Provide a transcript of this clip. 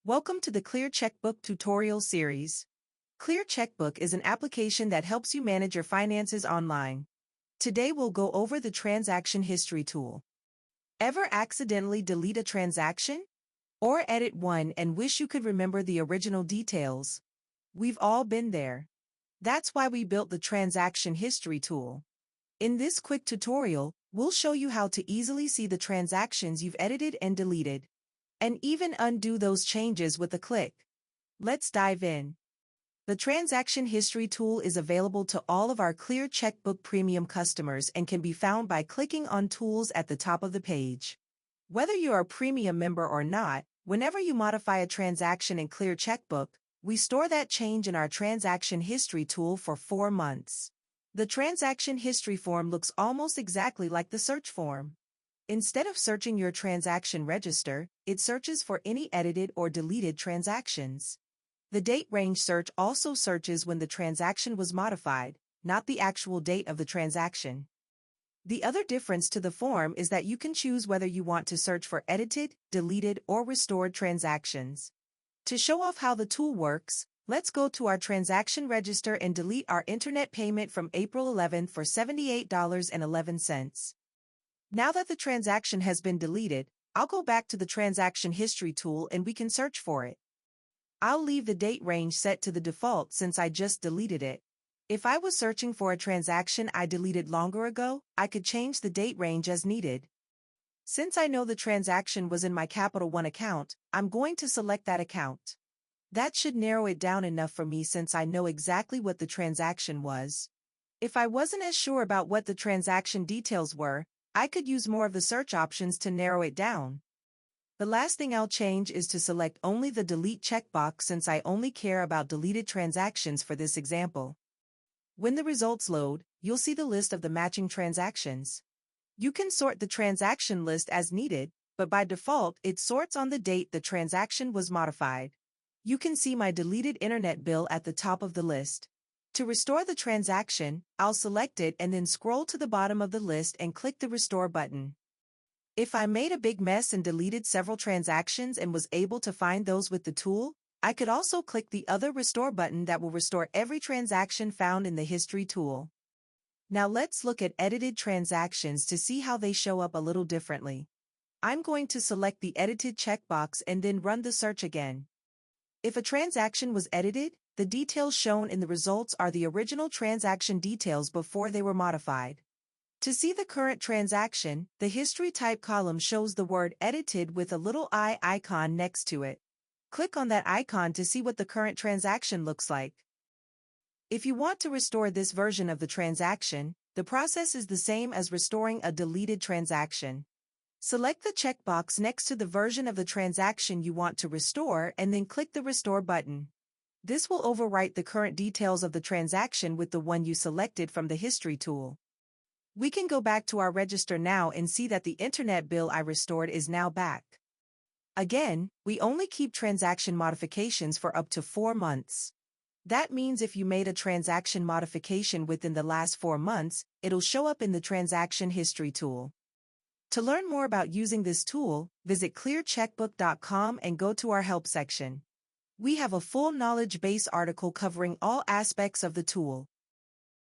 Welcome to the ClearCheckbook tutorial series. ClearCheckbook is an application that helps you manage your finances online. Today we'll go over the transaction history tool. Ever accidentally delete a transaction? Or edit one and wish you could remember the original details? We've all been there. That's why we built the transaction history tool. In this quick tutorial, we'll show you how to easily see the transactions you've edited and deleted, and even undo those changes with a click. Let's dive in. The Transaction History tool is available to all of our ClearCheckbook Premium customers and can be found by clicking on Tools at the top of the page. Whether you're a Premium member or not, whenever you modify a transaction in ClearCheckbook, we store that change in our Transaction History tool for 4 months. The Transaction History form looks almost exactly like the search form. Instead of searching your transaction register, it searches for any edited or deleted transactions. The date range search also searches when the transaction was modified, not the actual date of the transaction. The other difference to the form is that you can choose whether you want to search for edited, deleted, or restored transactions. To show off how the tool works, let's go to our transaction register and delete our internet payment from April 11th for $78.11. Now that the transaction has been deleted, I'll go back to the Transaction History tool and we can search for it. I'll leave the date range set to the default since I just deleted it. If I was searching for a transaction I deleted longer ago, I could change the date range as needed. Since I know the transaction was in my Capital One account, I'm going to select that account. That should narrow it down enough for me since I know exactly what the transaction was. If I wasn't as sure about what the transaction details were, I could use more of the search options to narrow it down. The last thing I'll change is to select only the delete checkbox since I only care about deleted transactions for this example. When the results load, you'll see the list of the matching transactions. You can sort the transaction list as needed, but by default it sorts on the date the transaction was modified. You can see my deleted internet bill at the top of the list. To restore the transaction, I'll select it and then scroll to the bottom of the list and click the Restore button. If I made a big mess and deleted several transactions and was able to find those with the tool, I could also click the other Restore button that will restore every transaction found in the History tool. Now let's look at edited transactions to see how they show up a little differently. I'm going to select the Edited checkbox and then run the search again. If a transaction was edited, the details shown in the results are the original transaction details before they were modified. To see the current transaction, the History type column shows the word Edited with a little eye icon next to it. Click on that icon to see what the current transaction looks like. If you want to restore this version of the transaction, the process is the same as restoring a deleted transaction. Select the checkbox next to the version of the transaction you want to restore and then click the Restore button. This will overwrite the current details of the transaction with the one you selected from the History tool. We can go back to our register now and see that the internet bill I restored is now back. Again, we only keep transaction modifications for up to 4 months. That means if you made a transaction modification within the last 4 months, it'll show up in the Transaction History tool. To learn more about using this tool, visit ClearCheckbook.com and go to our Help section. We have a full knowledge base article covering all aspects of the tool.